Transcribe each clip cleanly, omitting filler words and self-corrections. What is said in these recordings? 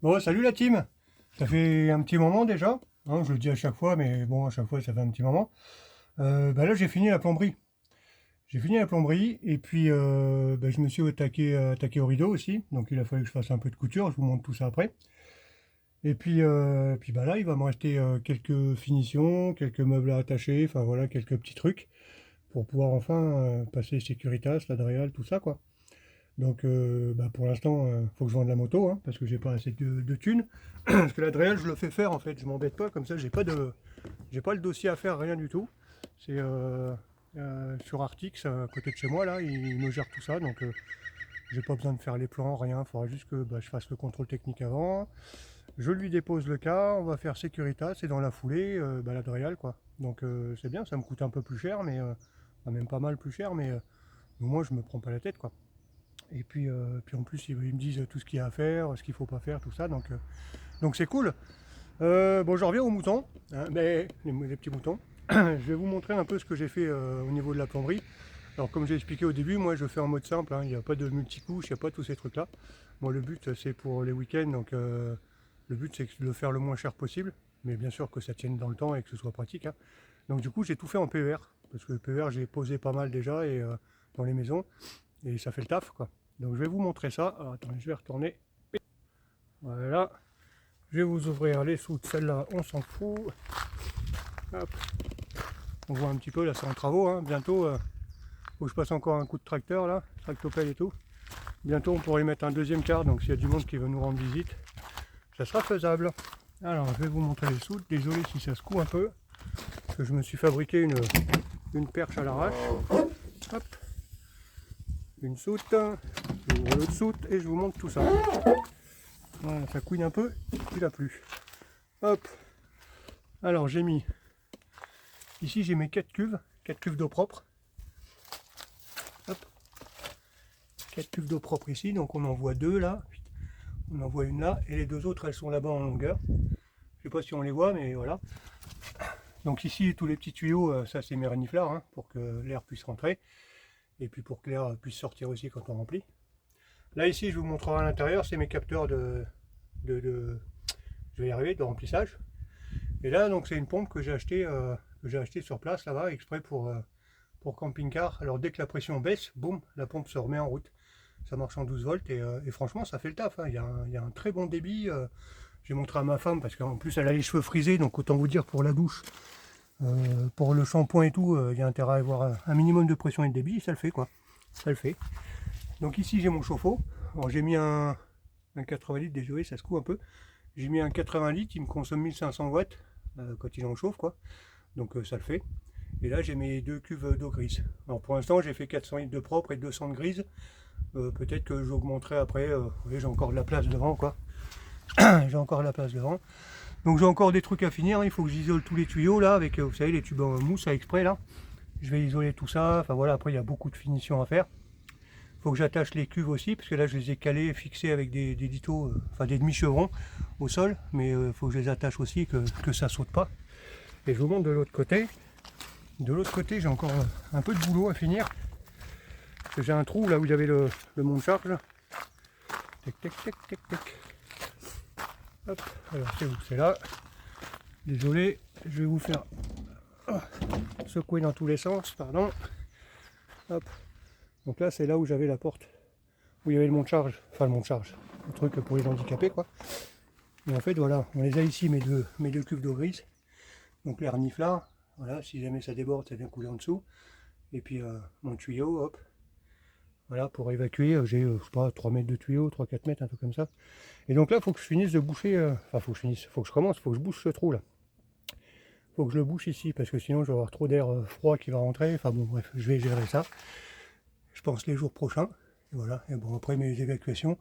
Bon, salut la team. Ça fait un petit moment déjà, hein, je le dis à chaque fois, mais bon, à chaque fois ça fait un petit moment. Là j'ai fini la plomberie. J'ai fini la plomberie et puis je me suis attaqué au rideau aussi. Donc il a fallu que je fasse un peu de couture, je vous montre tout ça après. Et puis là il va me rester quelques finitions, quelques meubles à attacher, enfin voilà, quelques petits trucs pour pouvoir enfin passer Securitas, l'Adréal, tout ça quoi. Donc pour l'instant, faut que je vende la moto, hein, parce que j'ai pas assez de thunes. Parce que l'Adréal, je le fais faire en fait, je m'embête pas, comme ça j'ai pas le dossier à faire, rien du tout. C'est sur Artix, à côté de chez moi, là, il me gère tout ça, donc j'ai pas besoin de faire les plans, rien, il faudra juste que je fasse le contrôle technique avant. Je lui dépose le cas, on va faire Securitas, et dans la foulée, l'Adréal, quoi. Donc c'est bien, ça me coûte un peu plus cher, mais même pas mal plus cher, mais au moins je me prends pas la tête, quoi. Et puis en plus, ils me disent tout ce qu'il y a à faire, ce qu'il faut pas faire, tout ça. Donc c'est cool. Bon, je reviens aux moutons, hein, mais les petits moutons. Je vais vous montrer un peu ce que j'ai fait au niveau de la plomberie. Alors comme j'ai expliqué au début, moi je fais en mode simple, hein, il n'y a pas de multicouche, il n'y a pas tous ces trucs là. Moi le but c'est pour les week-ends, donc le but c'est de le faire le moins cher possible, mais bien sûr que ça tienne dans le temps et que ce soit pratique, hein. Donc du coup j'ai tout fait en PER, parce que le PER j'ai posé pas mal déjà et dans les maisons, et ça fait le taf quoi. Donc je vais vous montrer ça. Alors attendez, je vais retourner. Voilà. Je vais vous ouvrir les sous de celle-là, on s'en fout. Hop. On voit un petit peu, là c'est en travaux, hein. Bientôt, faut que je passe encore un coup de tracteur là, tractopelle et tout. Bientôt on pourrait y mettre un deuxième quart, donc s'il y a du monde qui veut nous rendre visite, ça sera faisable. Alors je vais vous montrer les soutes, désolé si ça secoue un peu, parce que je me suis fabriqué une perche à l'arrache. Hop. Une soute, j'ouvre l'autre soute et je vous montre tout ça. Voilà, ça couine un peu, il a plu. Hop. Alors j'ai mis, ici j'ai mes 4 cuves d'eau propre. Hop. 4 cuves d'eau propre ici, donc on en voit deux là, on en voit une là, et les deux autres elles sont là-bas en longueur. Je sais pas si on les voit, mais voilà. Donc ici tous les petits tuyaux, ça c'est mes reniflards, hein, pour que l'air puisse rentrer, et puis pour que l'air puisse sortir aussi quand on remplit. Là ici je vous montrerai à l'intérieur, c'est mes capteurs de je vais y arriver, de remplissage. Et là donc c'est une pompe que j'ai acheté sur place là-bas, exprès pour camping-car. Alors dès que la pression baisse, boum, la pompe se remet en route. Ça marche en 12 volts et franchement ça fait le taf, hein. Il y a un très bon débit. J'ai montré à ma femme parce qu'en plus elle a les cheveux frisés, donc autant vous dire pour la douche, pour le shampoing et tout, il y a intérêt à avoir un minimum de pression et de débit, ça le fait quoi. Ça le fait. Donc ici j'ai mon chauffe-eau. Alors j'ai mis un 80 litres, désolé ça secoue un peu. J'ai mis un 80 litres, il me consomme 1500 watts quand il en chauffe quoi. Donc ça le fait. Et là j'ai mes deux cuves d'eau grise. Alors pour l'instant j'ai fait 400 litres de propre et 200 de grise. Peut-être que j'augmenterai après. Vous voyez, j'ai encore de la place devant quoi. J'ai encore de la place devant. Donc j'ai encore des trucs à finir. Il faut que j'isole tous les tuyaux là avec, vous savez, les tubes en mousse à exprès là. Je vais isoler tout ça. Enfin voilà, après il y a beaucoup de finitions à faire. Il faut que j'attache les cuves aussi, parce que là je les ai calés, fixés avec des litos, enfin des demi-chevrons au sol. Mais il faut que je les attache aussi, que ça saute pas. Et je vous montre de l'autre côté. De l'autre côté, j'ai encore un peu de boulot à finir. J'ai un trou là où il y avait le monte-charge. Tac, tac, tac, tac, tac. Hop, alors c'est où? C'est là. Désolé, je vais vous faire secouer dans tous les sens, pardon. Hop. Donc là, c'est là où j'avais la porte, où il y avait le monte-charge, enfin le monte-charge, le truc pour les handicapés quoi. Et en fait, voilà, on les a ici, mes deux cuves d'eau grise. Donc les reniflards, voilà, si jamais ça déborde, ça vient couler en dessous. Et puis mon tuyau, hop. Voilà, pour évacuer, j'ai, je sais pas, 3 mètres de tuyau, 3-4 mètres, un truc comme ça. Et donc là, il faut que je finisse de boucher, enfin, faut que je finisse, faut que je commence, faut que je bouche ce trou là. Faut que je le bouche ici, parce que sinon, je vais avoir trop d'air froid qui va rentrer. Enfin bon, bref, je vais gérer ça. Je pense les jours prochains. Et voilà, et bon, après mes évacuations.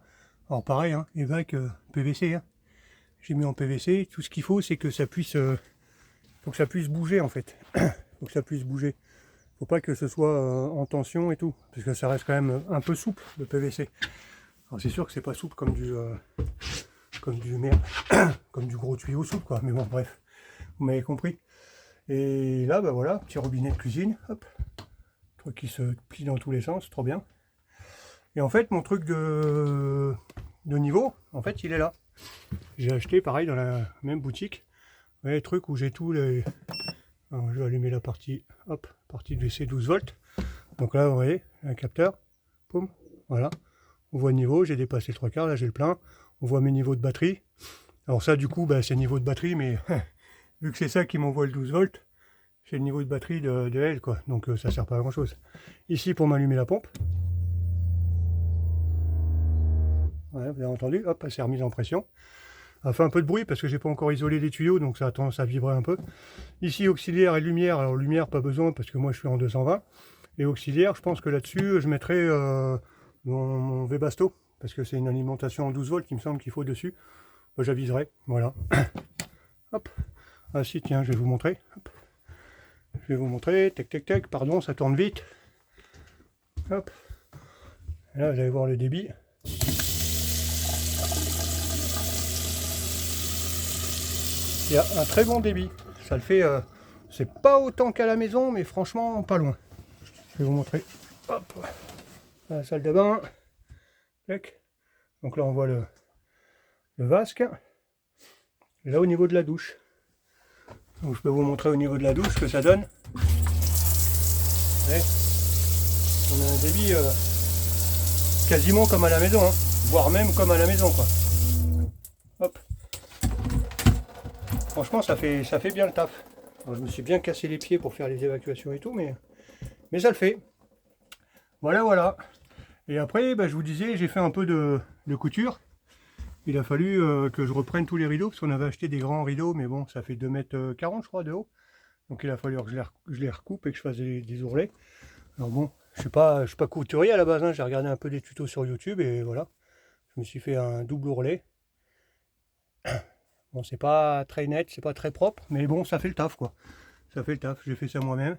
Alors pareil, hein, évac PVC, hein. J'ai mis en PVC, tout ce qu'il faut, c'est que ça puisse, faut que ça puisse bouger en fait. Faut que ça puisse bouger. Faut pas que ce soit en tension et tout, parce que ça reste quand même un peu souple le PVC. Alors c'est sûr que c'est pas souple comme du merde, comme du gros tuyau souple quoi. Mais bon bref, vous m'avez compris. Et là bah voilà, petit robinet de cuisine, hop, truc qui se plie dans tous les sens, trop bien. Et en fait mon truc de niveau, en fait il est là. J'ai acheté pareil dans la même boutique. Vous voyez, le truc où j'ai tout les... Alors, je vais allumer la partie, hop, partie de WC 12 volts. Donc là, vous voyez, un capteur, poum, voilà. On voit le niveau, j'ai dépassé le 3/4, là j'ai le plein. On voit mes niveaux de batterie. Alors ça, du coup, c'est le niveau de batterie, mais vu que c'est ça qui m'envoie le 12 volts, c'est le niveau de batterie de elle, quoi. Donc ça sert pas à grand chose. Ici, pour m'allumer la pompe. Voilà, vous avez entendu, hop, elle s'est remise en pression. Elle fait un peu de bruit parce que j'ai pas encore isolé les tuyaux, donc ça a tendance à vibrer un peu. Ici, auxiliaire et lumière. Alors lumière, pas besoin parce que moi je suis en 220. Et auxiliaire, je pense que là-dessus, je mettrai mon Webasto, parce que c'est une alimentation en 12 volts, il me semble qu'il faut dessus. J'aviserai, voilà. Hop. Ah si, tiens, je vais vous montrer. Hop. Je vais vous montrer, tac tac tac, pardon, ça tourne vite. Hop. Et là, vous allez voir le débit. Il y a un très bon débit. Ça le fait, c'est pas autant qu'à la maison, mais franchement, pas loin. Je vais vous montrer. Hop. La salle de bain. Tac. Donc là, on voit le vasque. Et là, au niveau de la douche. Donc, je peux vous montrer au niveau de la douche ce que ça donne. Ouais. On a un débit quasiment comme à la maison, hein. Voire même comme à la maison, quoi. Hop. Franchement, ça fait bien le taf. Alors, je me suis bien cassé les pieds pour faire les évacuations et tout, mais ça le fait. Voilà, voilà. Et après, je vous disais, j'ai fait un peu de couture. Il a fallu que je reprenne tous les rideaux, parce qu'on avait acheté des grands rideaux, mais bon, ça fait 2,40 m, je crois, de haut. Donc il a fallu que je les recoupe et que je fasse des ourlets. Alors bon, je suis pas couturier à la base, hein. J'ai regardé un peu des tutos sur YouTube et voilà. Je me suis fait un double ourlet. Bon, c'est pas très net, c'est pas très propre, mais bon, ça fait le taf, quoi. Ça fait le taf, j'ai fait ça moi-même.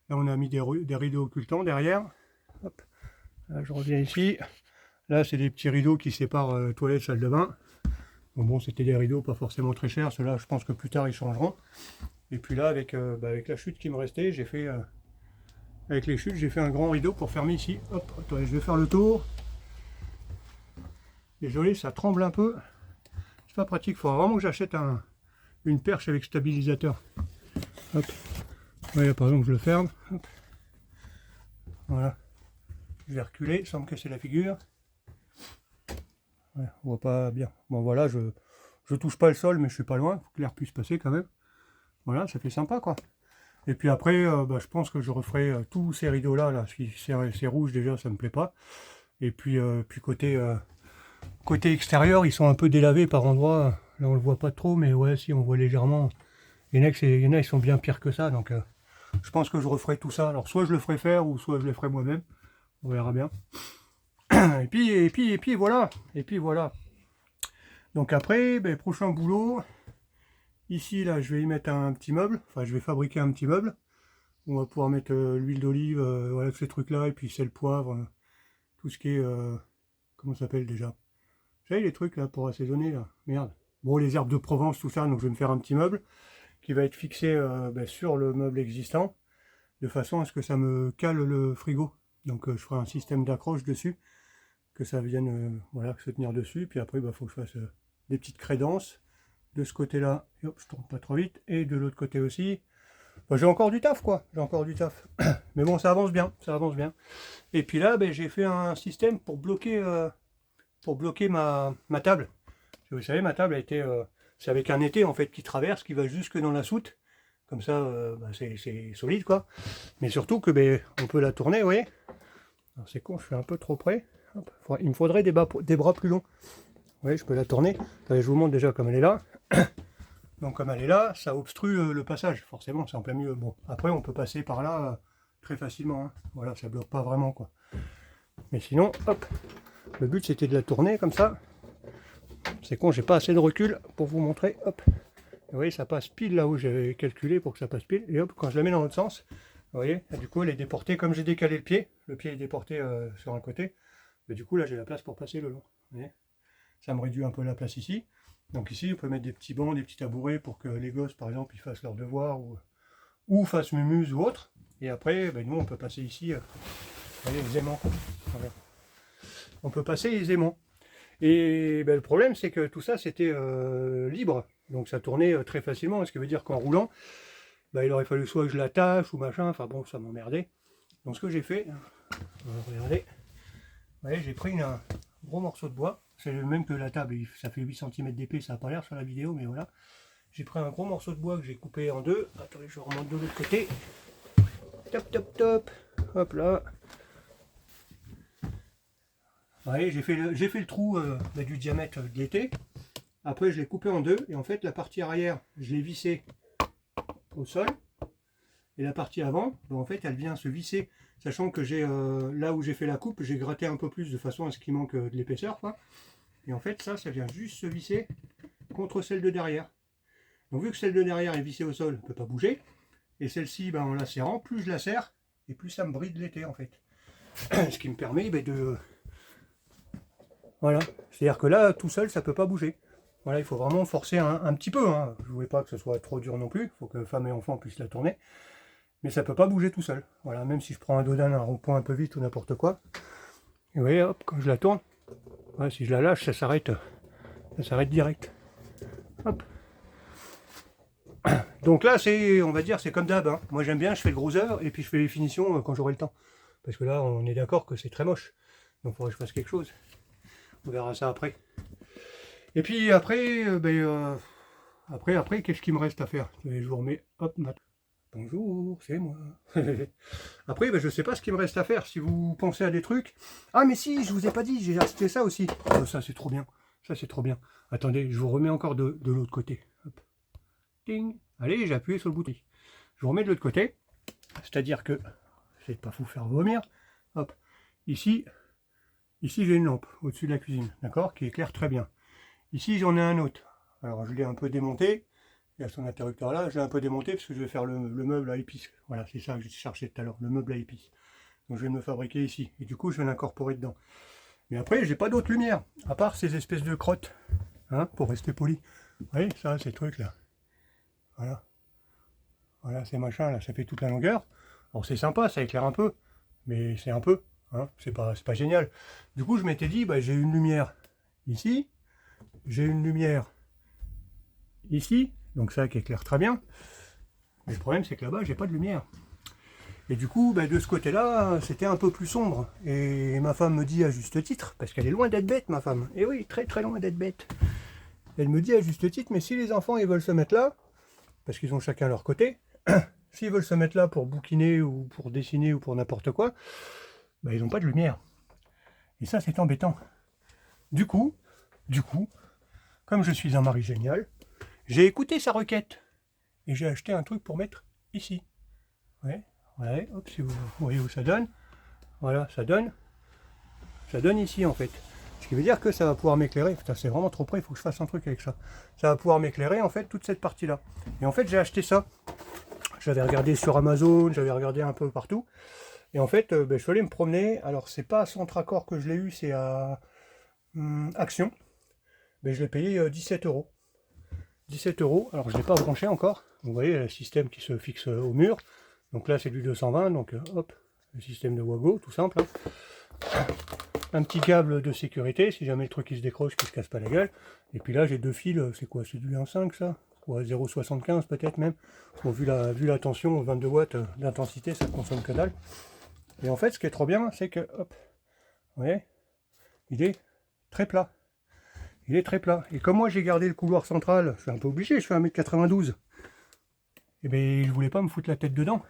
Là, on a mis des rideaux occultants derrière. Hop. Là, je reviens ici. Là, c'est des petits rideaux qui séparent toilette, salle de bain. Bon, c'était des rideaux pas forcément très chers. Ceux-là, je pense que plus tard, ils changeront. Et puis là, avec la chute qui me restait, j'ai fait... avec les chutes, j'ai fait un grand rideau pour fermer ici. Hop, attendez, je vais faire le tour. Désolé, ça tremble un peu. C'est pas pratique. Il faudra vraiment que j'achète une perche avec stabilisateur. Hop. Voyez, par exemple, je le ferme. Hop. Voilà. Je vais reculer sans me casser la figure. Ouais, on voit pas bien. Bon, voilà, je touche pas le sol, mais je suis pas loin. Faut que l'air puisse passer quand même. Voilà, ça fait sympa, quoi. Et puis après, je pense que je referai tous ces rideaux-là. Là. C'est rouge déjà, ça me plaît pas. Et puis, côté extérieur, ils sont un peu délavés par endroits. Là, on le voit pas trop, mais ouais, si, on voit légèrement. Il y en a, ils sont bien pires que ça. Donc, je pense que je referai tout ça. Alors, soit je le ferai faire, ou soit je le ferai moi-même. On verra bien. Et puis voilà. Et puis voilà. Donc après, prochain boulot. Ici, là, je vais y mettre un petit meuble. Enfin, je vais fabriquer un petit meuble. On va pouvoir mettre l'huile d'olive, voilà, ces trucs-là. Et puis sel, poivre, tout ce qui est... comment ça s'appelle déjà? Vous savez, les trucs, là, pour assaisonner, là. Merde. Bon, les herbes de Provence, tout ça. Donc, je vais me faire un petit meuble qui va être fixé sur le meuble existant. De façon à ce que ça me cale le frigo. Donc, je ferai un système d'accroche dessus. Que ça vienne voilà, se tenir dessus. Puis après, faut que je fasse des petites crédences. De ce côté-là, hop, je tourne pas trop vite. Et de l'autre côté aussi. J'ai encore du taf, quoi. J'ai encore du taf. Mais bon, ça avance bien. Ça avance bien. Et puis là, j'ai fait un système pour bloquer ma table. Vous savez, ma table a été... c'est avec un étai, en fait, qui traverse, qui va jusque dans la soute. Comme ça, c'est solide, quoi. Mais surtout que on peut la tourner, vous voyez. C'est con, je suis un peu trop près. Hop. Il me faudrait des bras plus longs. Vous voyez, je peux la tourner. Allez, je vous montre déjà comme elle est là. Donc comme elle est là, ça obstrue le passage. Forcément, c'est en plein milieu. Bon, après, on peut passer par là très facilement. Hein. Voilà, ça bloque pas vraiment, quoi. Mais sinon, hop. Le but, c'était de la tourner comme ça. C'est con, j'ai pas assez de recul pour vous montrer. Hop. Vous voyez, ça passe pile là où j'avais calculé pour que ça passe pile. Et hop, quand je la mets dans l'autre sens, vous voyez, du coup, elle est déportée. Comme j'ai décalé le pied est déporté sur un côté. Mais du coup, là, j'ai la place pour passer le long. Vous voyez, ça me réduit un peu la place ici. Donc ici, on peut mettre des petits bancs, des petits tabourets pour que les gosses, par exemple, ils fassent leurs devoirs ou fassent mumuse ou autre. Et après, nous, on peut passer ici, vous voyez, aisément. Voilà. On peut passer aisément. Et ben, le problème, c'est que tout ça, c'était libre. Donc ça tournait très facilement, ce qui veut dire qu'en roulant, ben, il aurait fallu soit que je l'attache ou machin, enfin bon, ça m'emmerdait. Donc ce que j'ai fait, regardez, vous voyez, j'ai pris un gros morceau de bois, c'est le même que la table, ça fait 8 cm d'épée, ça n'a pas l'air sur la vidéo, mais voilà. J'ai pris un gros morceau de bois que j'ai coupé en deux. Attendez, je remonte de l'autre côté. Top, top, top. Hop là. Vous voyez, j'ai fait le trou du diamètre de l'été. Après, je l'ai coupé en deux. Et en fait, la partie arrière, je l'ai vissée au sol. Et la partie avant, ben, en fait, elle vient se visser. Sachant que j'ai là où j'ai fait la coupe, j'ai gratté un peu plus de façon à ce qu'il manque de l'épaisseur. Et en fait, ça vient juste se visser contre celle de derrière. Donc vu que celle de derrière est vissée au sol, elle ne peut pas bouger. Et celle-ci, ben, en la serrant, plus je la serre, et plus ça me bride l'été en fait. Ce qui me permet de... Voilà. C'est-à-dire que là, tout seul, ça ne peut pas bouger. Voilà, il faut vraiment forcer un petit peu. Hein. Je ne voulais pas que ce soit trop dur non plus. Il faut que femme et enfant puissent la tourner. Mais ça ne peut pas bouger tout seul. Voilà, même si je prends un dodan, un rond-point un peu vite ou n'importe quoi. Et vous voyez, hop, quand je la tourne, voilà, si je la lâche, ça s'arrête direct. Hop. Donc là, on va dire, c'est comme d'hab. Hein. Moi, j'aime bien, je fais le gros œuvre et puis je fais les finitions quand j'aurai le temps. Parce que là, on est d'accord que c'est très moche. Donc, il faudrait que je fasse quelque chose. On verra ça après. Et puis après, après, qu'est-ce qu'il me reste à faire? Je vous remets, hop, bonjour, c'est moi. Après, je sais pas ce qu'il me reste à faire. Si vous pensez à des trucs. Ah, mais si, je vous ai pas dit, j'ai acheté ça aussi. Oh, ça, c'est trop bien. Ça, c'est trop bien. Attendez, je vous remets encore de l'autre côté. Hop. Ding. Allez, j'ai appuyé sur le bouton. Je vous remets de l'autre côté. C'est-à-dire que, c'est pas fou faire vomir. Hop. Ici j'ai une lampe au-dessus de la cuisine, d'accord, qui éclaire très bien. Ici, j'en ai un autre. Alors, je l'ai un peu démonté. Il y a son interrupteur là. Je l'ai un peu démonté parce que je vais faire le meuble à épices. Voilà, c'est ça que j'ai cherché tout à l'heure, le meuble à épices. Donc, je vais me fabriquer ici. Et du coup, je vais l'incorporer dedans. Mais après, j'ai pas d'autre lumière, à part ces espèces de crottes, hein, pour rester poli. Vous voyez, ça, ces trucs là. Voilà. Voilà, ces machins là, ça fait toute la longueur. Alors c'est sympa, ça éclaire un peu, mais c'est un peu, hein, c'est pas génial. Du coup, je m'étais dit, j'ai une lumière ici, j'ai une lumière ici, donc ça qui éclaire très bien. Mais le problème, c'est que là-bas, j'ai pas de lumière. Et du coup, de ce côté-là, c'était un peu plus sombre. Et ma femme me dit à juste titre, parce qu'elle est loin d'être bête, ma femme. Et oui, très très loin d'être bête. Elle me dit à juste titre, mais si les enfants ils veulent se mettre là, parce qu'ils ont chacun leur côté, s'ils veulent se mettre là pour bouquiner ou pour dessiner ou pour n'importe quoi, ils n'ont pas de lumière. Et ça, c'est embêtant. Du coup, comme je suis un mari génial, j'ai écouté sa requête. Et j'ai acheté un truc pour mettre ici. Ouais, hop, si vous voyez où ça donne. Voilà, ça donne ici en fait. Ce qui veut dire que ça va pouvoir m'éclairer. Putain, c'est vraiment trop près, il faut que je fasse un truc avec ça. Ça va pouvoir m'éclairer en fait toute cette partie-là. Et en fait, j'ai acheté ça. J'avais regardé sur Amazon, j'avais regardé un peu partout. Et en fait, je suis allé me promener. Alors, c'est pas à Centracor que je l'ai eu, c'est à Action. Je l'ai payé 17 euros. 17 euros. Alors, je ne l'ai pas branché encore. Vous voyez, le système qui se fixe au mur. Donc là, c'est du 220. Donc, hop, le système de Wago, tout simple. Hein. Un petit câble de sécurité, si jamais le truc il se décroche, qu'il ne se casse pas la gueule. Et puis là, j'ai deux fils. C'est quoi? C'est du 1,5 ça? Ouais, 0,75 peut-être même. Bon, vu la tension, 22 watts d'intensité, ça ne consomme que dalle. Et en fait, ce qui est trop bien, c'est que, hop, vous voyez, il est très plat. Il est très plat. Et comme moi, j'ai gardé le couloir central, je suis un peu obligé, je fais 1,92 m. Et bien, je voulais pas me foutre la tête dedans.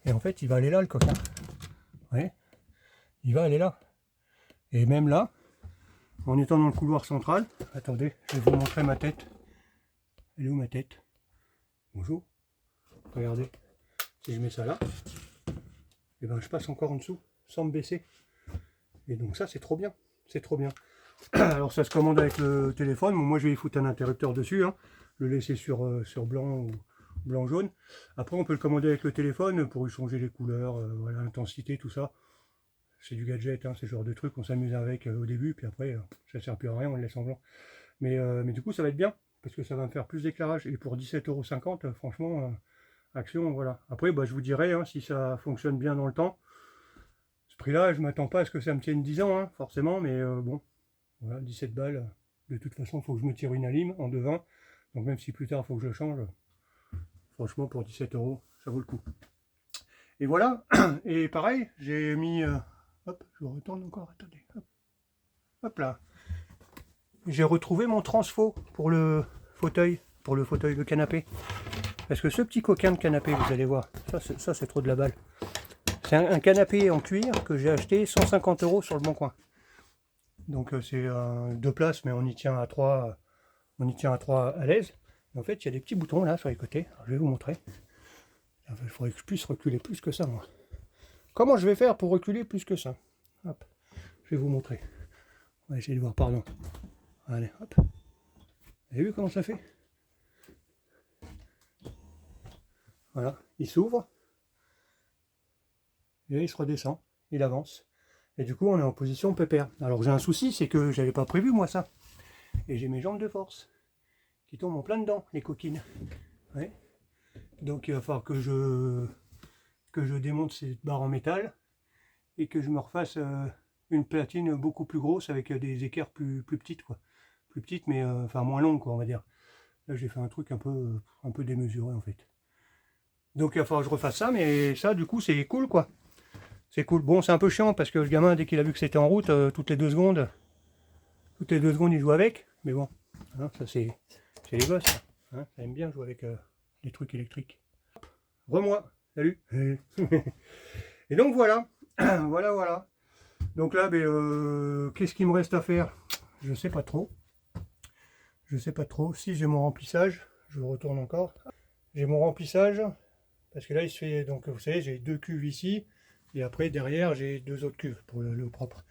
Et en fait, il va aller là, le coquin. Vous voyez, il va aller là. Et même là, en étant dans le couloir central, attendez, je vais vous montrer ma tête. Elle est où ma tête? Bonjour. Regardez, si je mets ça là, et je passe encore en dessous, sans me baisser. Et donc ça, c'est trop bien. C'est trop bien. Alors ça se commande avec le téléphone. Bon, moi, je vais y foutre un interrupteur dessus. Hein, le laisser sur blanc ou blanc-jaune. Après, on peut le commander avec le téléphone pour y changer les couleurs, voilà, l'intensité, tout ça. C'est du gadget, hein, c'est le genre de truc, on s'amuse avec au début, puis après, ça ne sert plus à rien, on le laisse en blanc. Mais du coup, ça va être bien, parce que ça va me faire plus d'éclairage. Et pour 17,50 €, franchement, Action, voilà. Après, je vous dirai hein, si ça fonctionne bien dans le temps. Ce prix-là, je ne m'attends pas à ce que ça me tienne 10 ans, hein, forcément, mais bon, Voilà, 17 balles. De toute façon, il faut que je me tire une Alim en devant. Donc même si plus tard, il faut que je change, franchement, pour 17 €, ça vaut le coup. Et voilà. Et pareil, j'ai mis... hop, je retourne encore, attendez. Hop, hop là. J'ai retrouvé mon transfo pour le fauteuil, le canapé. Parce que ce petit coquin de canapé, vous allez voir, ça c'est trop de la balle. C'est un canapé en cuir que j'ai acheté 150 € sur le Bon Coin. Donc c'est 2 places, mais on y tient à 3, à l'aise. En fait, il y a des petits boutons là sur les côtés. Alors, je vais vous montrer. Il faudrait que je puisse reculer plus que ça, moi. Comment je vais faire pour reculer plus que ça? Hop, je vais vous montrer. On va essayer de voir, pardon. Allez, hop. Vous avez vu comment ça fait? Voilà, il s'ouvre. Et là, il se redescend, il avance. Et du coup, on est en position pépère. Alors j'ai un souci, c'est que j'avais pas prévu moi ça. Et j'ai mes jambes de force qui tombent en plein dedans, les coquines. Ouais. Donc il va falloir que je démonte cette barre en métal et que je me refasse une platine beaucoup plus grosse avec des équerres plus petites, quoi. Plus petites, mais enfin moins longues, quoi, on va dire. Là, j'ai fait un truc un peu démesuré en fait. Donc il va falloir que je refasse ça, mais ça, du coup, c'est cool, quoi. C'est cool. Bon, c'est un peu chiant parce que le gamin, dès qu'il a vu que c'était en route, toutes les 2 secondes, il joue avec. Mais bon, hein, ça c'est les gosses. Hein, ça aime bien jouer avec les trucs électriques. Re-moi, salut. Et donc voilà, voilà. Donc là, ben, qu'est-ce qu'il me reste à faire? Je sais pas trop. Si j'ai mon remplissage, je retourne encore. J'ai mon remplissage parce que là, il se fait. Donc vous savez, j'ai 2 cuves ici. Et après, derrière, j'ai 2 autres cuves pour le propre.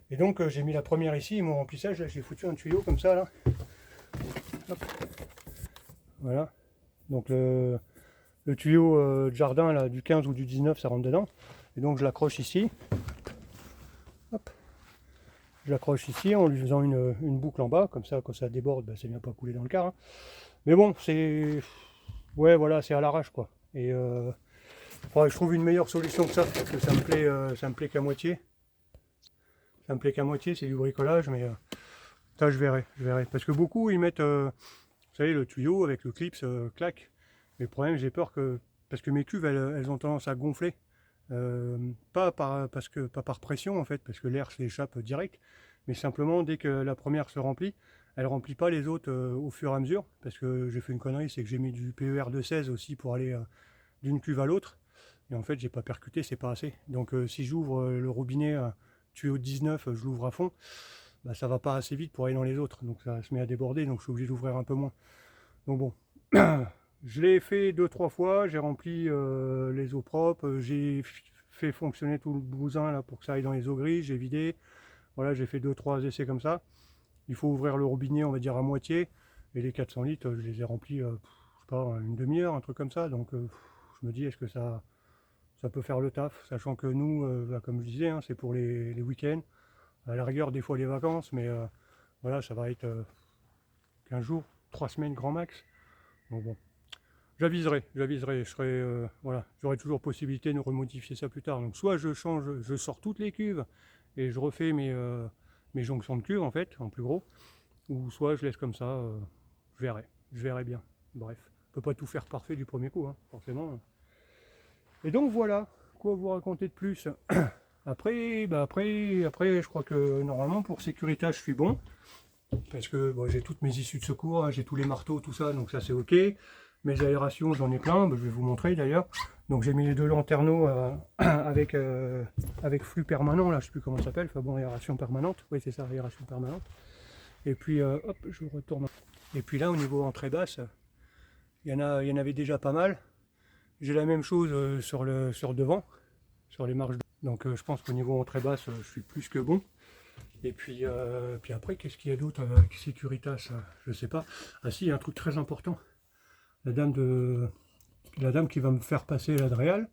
Et donc, j'ai mis la première ici, et mon remplissage, là, j'ai foutu un tuyau comme ça, là. Hop. Voilà. Donc, le tuyau de jardin, là, du 15 ou du 19, ça rentre dedans. Et donc, je l'accroche ici. Hop. Je l'accroche ici en lui faisant une boucle en bas. Comme ça, quand ça déborde, ben, ça ne vient pas couler dans le car. Hein. Mais bon, c'est... Ouais, voilà, c'est à l'arrache, quoi. Et... faudrait que je trouve une meilleure solution que ça, parce que ça me plaît qu'à moitié. Ça me plaît qu'à moitié, c'est du bricolage, mais ça je verrai. Parce que beaucoup ils mettent, vous savez, le tuyau avec le clips, clac. Mais le problème, j'ai peur que, parce que mes cuves, elles ont tendance à gonfler. Pas par pression en fait, parce que l'air s'échappe direct, mais simplement dès que la première se remplit, elle remplit pas les autres au fur et à mesure, parce que j'ai fait une connerie, c'est que j'ai mis du PER de 16 aussi pour aller d'une cuve à l'autre, et en fait j'ai pas percuté, c'est pas assez. Donc si j'ouvre le robinet tuyau 19, je l'ouvre à fond, bah, ça va pas assez vite pour aller dans les autres, donc ça se met à déborder, donc je suis obligé d'ouvrir un peu moins. Donc bon, je l'ai fait 2-3 fois, j'ai rempli les eaux propres, j'ai fait fonctionner tout le bousin là pour que ça aille dans les eaux grises, j'ai vidé, voilà, j'ai fait 2-3 essais comme ça. Il faut ouvrir le robinet, on va dire à moitié, et les 400 litres, je les ai remplis, je sais pas, une demi-heure, un truc comme ça, donc je me dis, est-ce que ça peut faire le taf, sachant que nous, bah, comme je disais, hein, c'est pour les week-ends, à la rigueur des fois les vacances, mais voilà, ça va être 15 jours, 3 semaines grand max. Donc bon, j'aviserai, je serai, voilà, j'aurai toujours possibilité de remodifier ça plus tard. Donc soit je change, je sors toutes les cuves et je refais mes jonctions de cuves en fait, en plus gros, ou soit je laisse comme ça, je verrai bien. Bref, on peut pas tout faire parfait du premier coup, hein, forcément. Et donc voilà, quoi vous raconter de plus? Après, je crois que normalement pour Securitas je suis bon. Parce que bon, j'ai toutes mes issues de secours, hein, j'ai tous les marteaux, tout ça, donc ça c'est ok. Mes aérations, j'en ai plein, je vais vous montrer d'ailleurs. Donc j'ai mis les 2 lanterneaux avec flux permanent, là je sais plus comment ça s'appelle, enfin bon, aération permanente, oui c'est ça, aération permanente. Et puis hop, je retourne. Et puis là au niveau entrée basse, il y en avait déjà pas mal. J'ai la même chose sur devant, sur les marches. Donc je pense qu'au niveau entrée basse, je suis plus que bon. Et puis après, qu'est-ce qu'il y a d'autre avec Securitas? Je sais pas. Ah si, il y a un truc très important. La dame qui va me faire passer l'Adréal,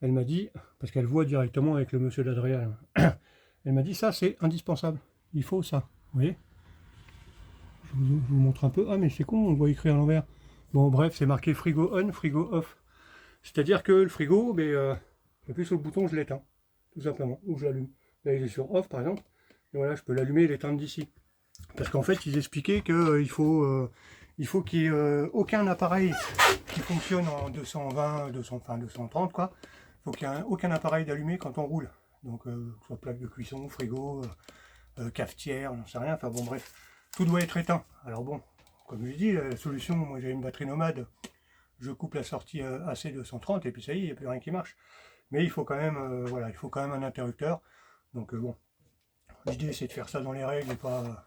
elle m'a dit, parce qu'elle voit directement avec le monsieur l'Adréal, elle m'a dit ça c'est indispensable. Il faut ça. Vous voyez? Je vous montre un peu. Ah mais c'est con, on voit écrire à l'envers. Bon bref, c'est marqué frigo on, frigo off. C'est-à-dire que le frigo, j'appuie sur le bouton, je l'éteins. Tout simplement. Ou je l'allume. Là il est sur off par exemple. Et voilà, je peux l'allumer et l'éteindre d'ici. Parce qu'en fait, ils expliquaient il faut qu'il n'y ait aucun appareil qui fonctionne en 220, 200, enfin 230 quoi. Il faut qu'il n'y ait aucun appareil d'allumé quand on roule. Donc, que ce soit plaque de cuisson, frigo, cafetière, j'en sais rien. Enfin bon, bref, tout doit être éteint. Alors bon, comme je dis, la solution, moi j'ai une batterie nomade, je coupe la sortie AC 230 et puis ça y est, il n'y a plus rien qui marche. Mais il faut quand même, voilà, il faut quand même un interrupteur. Donc bon, l'idée c'est de faire ça dans les règles et pas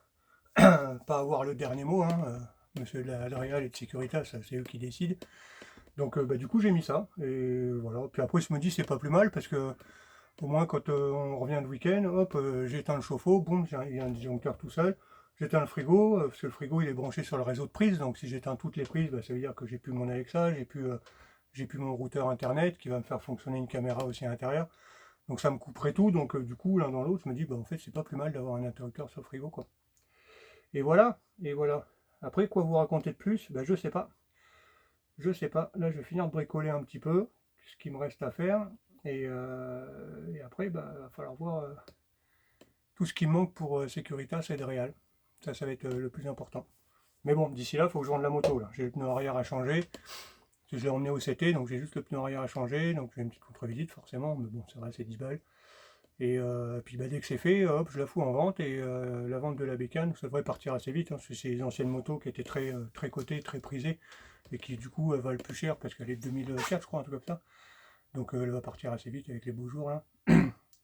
avoir le dernier mot. Hein. Monsieur de la Réal et de Securitas, c'est eux qui décident. Donc bah, du coup j'ai mis ça. Et voilà. Puis après je me dis c'est pas plus mal parce que au moins quand on revient de week-end, hop, j'éteins le chauffe-eau, boum, il y a un disjoncteur tout seul. J'éteins le frigo, parce que le frigo il est branché sur le réseau de prises, donc si j'éteins toutes les prises, bah, ça veut dire que j'ai plus mon Alexa, j'ai plus mon routeur internet qui va me faire fonctionner une caméra aussi à l'intérieur. Donc ça me couperait tout, donc du coup l'un dans l'autre, je me dis bah en fait c'est pas plus mal d'avoir un interrupteur sur le frigo quoi. Et voilà, et voilà. Après quoi vous raconter de plus, bah, je sais pas. Je sais pas. Là je vais finir de bricoler un petit peu, ce qui me reste à faire. Et après, bah, il va falloir voir tout ce qui me manque pour Securitas et de Real. Ça va être le plus important. Mais bon, d'ici là, il faut que je rende la moto. Là. J'ai le pneu arrière à changer. Je l'ai emmené au CT, donc j'ai juste le pneu arrière à changer. Donc j'ai une petite contre-visite forcément, mais bon, ça va, c'est 10 balles. Et puis bah, dès que c'est fait, hop, je la fous en vente. Et la vente de la bécane, ça devrait partir assez vite. Hein, parce que c'est les anciennes motos qui étaient très cotées, très prisées. Et qui du coup valent plus cher parce qu'elle est de 2004, je crois, un truc comme ça. Donc elle va partir assez vite avec les beaux jours là.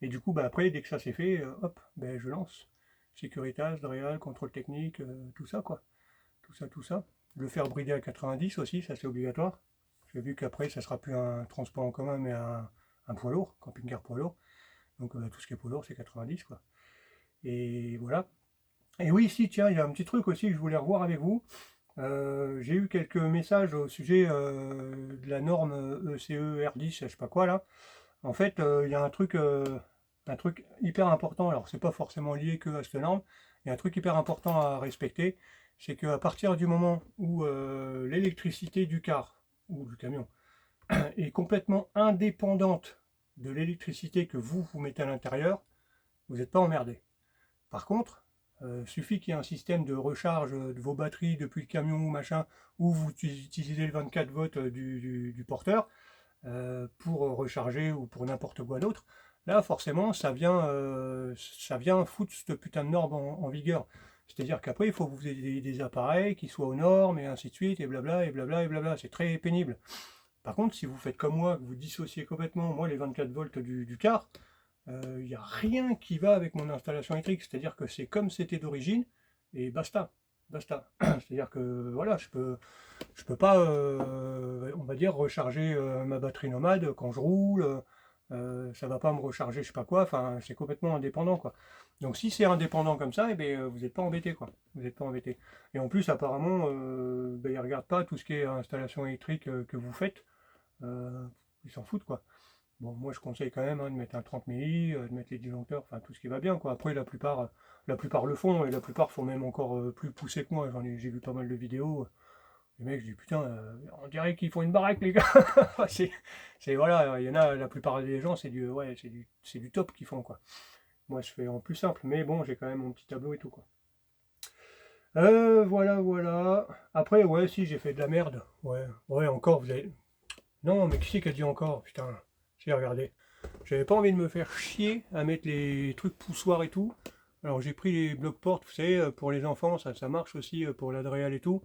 Et du coup, bah, après, dès que ça c'est fait, hop, ben, je lance. Securitas, Dreal, contrôle technique, tout ça quoi. Tout ça. Le faire brider à 90 aussi, ça c'est obligatoire. J'ai vu qu'après, ça sera plus un transport en commun, mais un poids lourd, camping-car poids lourd. Donc tout ce qui est poids lourd, c'est 90 quoi. Et voilà. Et oui, si, tiens, il y a un petit truc aussi que je voulais revoir avec vous. J'ai eu quelques messages au sujet de la norme ECE R10, je sais pas quoi là. En fait, il y a un truc hyper important. Alors, c'est pas forcément lié que à cette norme. Il y a un truc hyper important à respecter, c'est qu'à partir du moment où l'électricité du car ou du camion est complètement indépendante de l'électricité que vous mettez à l'intérieur, vous n'êtes pas emmerdé. Par contre, suffit qu'il y ait un système de recharge de vos batteries depuis le camion ou machin, où vous utilisez le 24 volts du porteur pour recharger ou pour n'importe quoi d'autre. Là, forcément, ça vient foutre cette putain de norme en vigueur. C'est-à-dire qu'après, il faut que vous ayez des appareils qui soient aux normes, et ainsi de suite, et blabla, et blabla, et blabla. C'est très pénible. Par contre, si vous faites comme moi, que vous dissociez complètement, moi, les 24 volts du car, il n'y a rien qui va avec mon installation électrique. C'est-à-dire que c'est comme c'était d'origine, et basta. Basta. C'est-à-dire que voilà, je peux pas, on va dire, recharger ma batterie nomade quand je roule. Ça va pas me recharger, je sais pas quoi. Enfin, c'est complètement indépendant, quoi. Donc, si c'est indépendant comme ça, eh bien, vous n'êtes pas embêté, quoi. Vous n'êtes pas embêté. Et en plus, apparemment, ben, ils regardent pas tout ce qui est installation électrique que vous faites. Ils s'en foutent, quoi. Bon, moi je conseille quand même hein, de mettre un 30 milli, de mettre les disjoncteurs, enfin tout ce qui va bien quoi. Après la plupart le font et la plupart font même encore plus poussé que moi. J'ai vu pas mal de vidéos. Les mecs, je dis putain, on dirait qu'ils font une baraque les gars. Voilà, il y en a, la plupart des gens c'est du ouais, c'est du top qu'ils font quoi. Moi je fais en plus simple, mais bon j'ai quand même mon petit tableau et tout quoi. Voilà. Après ouais si j'ai fait de la merde. Ouais encore vous avez. Non mais qui c'est qui a dit encore putain. J'ai regardé. J'avais pas envie de me faire chier à mettre les trucs poussoirs et tout. Alors j'ai pris les blocs-portes, vous savez, pour les enfants, ça marche aussi pour l'Adréal et tout.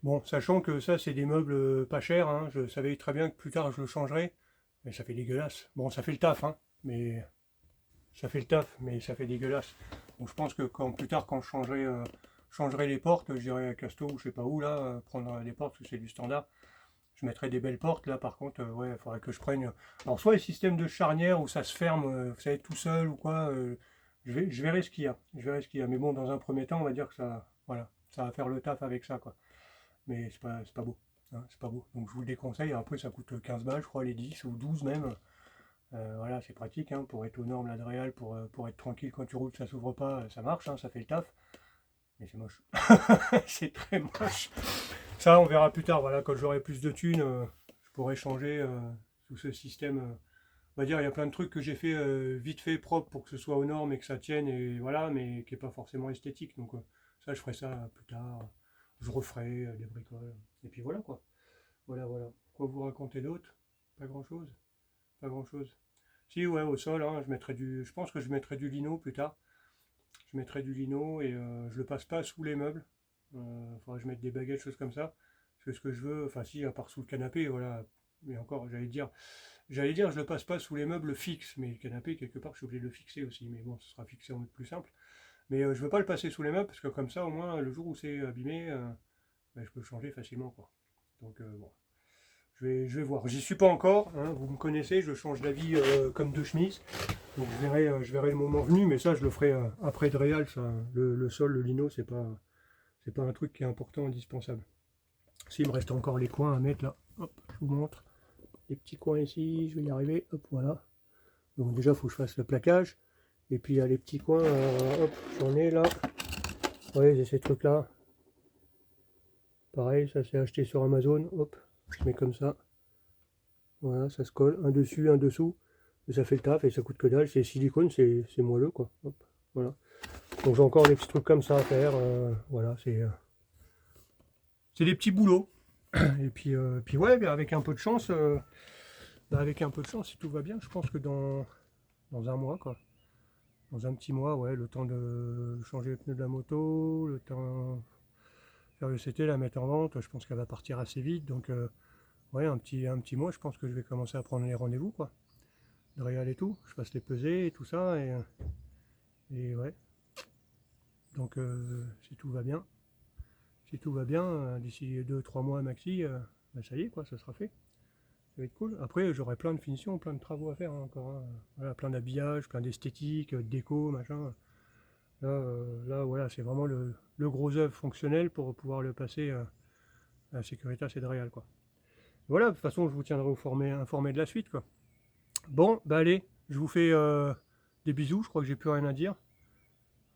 Bon, sachant que ça c'est des meubles pas chers, hein, je savais très bien que plus tard je le changerais, mais ça fait dégueulasse. Bon, ça fait le taf, hein, mais ça fait le taf, mais ça fait dégueulasse. Donc je pense que plus tard quand changerai les portes, j'irai à Casto ou je sais pas où là, prendre des portes, parce que c'est du standard. Je mettrai des belles portes là par contre, ouais, il faudrait que je prenne. Alors soit les systèmes de charnière où ça se ferme, vous savez, tout seul ou quoi, je verrai ce qu'il y a. Je verrai ce qu'il y a. Mais bon, dans un premier temps, on va dire que ça, voilà, ça va faire le taf avec ça, quoi. Mais c'est pas beau. Hein, c'est pas beau. Donc je vous le déconseille. Après, ça coûte 15 balles, je crois, les 10 ou 12 même. Voilà, c'est pratique hein, pour être aux normes l'Adréal, pour être tranquille quand tu roules, ça s'ouvre pas, ça marche, hein, ça fait le taf. Mais c'est moche. C'est très moche. Ça, on verra plus tard. Voilà, quand j'aurai plus de thunes, je pourrai changer sous ce système on va dire, il y a plein de trucs que j'ai fait vite fait propre pour que ce soit aux normes et que ça tienne, et voilà, mais qui n'est pas forcément esthétique. Donc ça, je ferai ça plus tard. Je referai des bricoles. Et puis voilà quoi. Voilà, voilà. Quoi vous raconter d'autre? Pas grand-chose. Pas grand-chose. Si, ouais, au sol, hein, je pense que je mettrai du lino plus tard. Je mettrai du lino et je le passe pas sous les meubles. Faudra que je mette des baguettes, choses comme ça. Parce que ce que je veux, enfin si, à part sous le canapé, voilà. Mais encore, j'allais dire, je le passe pas sous les meubles fixes, mais le canapé, quelque part, je suis obligé de le fixer aussi. Mais bon, ce sera fixé en mode plus simple. Mais je veux pas le passer sous les meubles, parce que comme ça, au moins, le jour où c'est abîmé, ben, je peux le changer facilement, quoi. Donc bon, je vais voir. J'y suis pas encore, hein, vous me connaissez, je change d'avis comme de chemise. Donc je verrai le moment venu, mais ça, je le ferai après de réal, ça. Le sol, le lino, c'est pas un truc qui est important, indispensable. S'il me reste encore les coins à mettre là, hop, je vous montre. Les petits coins ici, je vais y arriver, hop, voilà. Donc déjà, il faut que je fasse le plaquage. Et puis il y a les petits coins, hop, j'en ai là. Ouais, j'ai ces trucs-là. Pareil, ça c'est acheté sur Amazon, hop, je mets comme ça. Voilà, ça se colle, un dessus, un dessous. Et ça fait le taf et ça coûte que dalle. C'est silicone, c'est moelleux quoi. Hop, voilà. Donc j'ai encore des petits trucs comme ça à faire. Voilà, c'est des petits boulots. Et puis ouais, mais avec un peu de chance, avec un peu de chance, si tout va bien, je pense que dans un mois, quoi. Dans un petit mois, ouais, le temps de changer les pneus de la moto, le temps de faire le CT, la mettre en vente, je pense qu'elle va partir assez vite. Donc ouais, un petit mois, je pense que je vais commencer à prendre les rendez-vous, quoi. De réal et tout. Je passe les pesées et tout ça. Et ouais. Donc si tout va bien, d'ici 2-3 mois maxi, bah, ça y est, quoi, ça sera fait. Ça va être cool. Après, j'aurai plein de finitions, plein de travaux à faire hein, encore, hein. Voilà, plein d'habillage, plein d'esthétique, de déco, machin. Là, voilà, c'est vraiment le gros œuvre fonctionnel pour pouvoir le passer à Securitas et de Real, quoi. Voilà, de toute façon, je vous tiendrai informé de la suite, quoi. Bon, bah allez, je vous fais des bisous, je crois que j'ai plus rien à dire.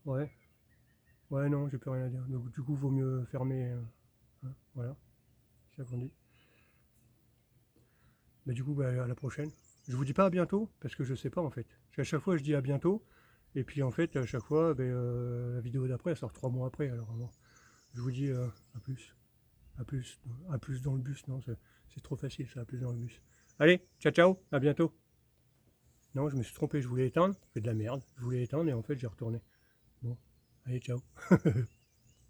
Ouais, ouais, non, j'ai plus rien à dire. Donc, du coup, vaut mieux fermer. Hein, voilà, c'est ça qu'on dit. Mais du coup, bah, à la prochaine. Je vous dis pas à bientôt, parce que je sais pas en fait. À chaque fois, je dis à bientôt, et puis en fait, à chaque fois, ben, la vidéo d'après, elle sort 3 mois après. Alors, bon, je vous dis à plus. À plus. À plus dans le bus, non, c'est trop facile ça, à plus dans le bus. Allez, ciao, ciao, à bientôt. Non, je me suis trompé, je voulais éteindre. C'est de la merde. Je voulais éteindre et en fait, j'ai retourné. Bon, allez, ciao.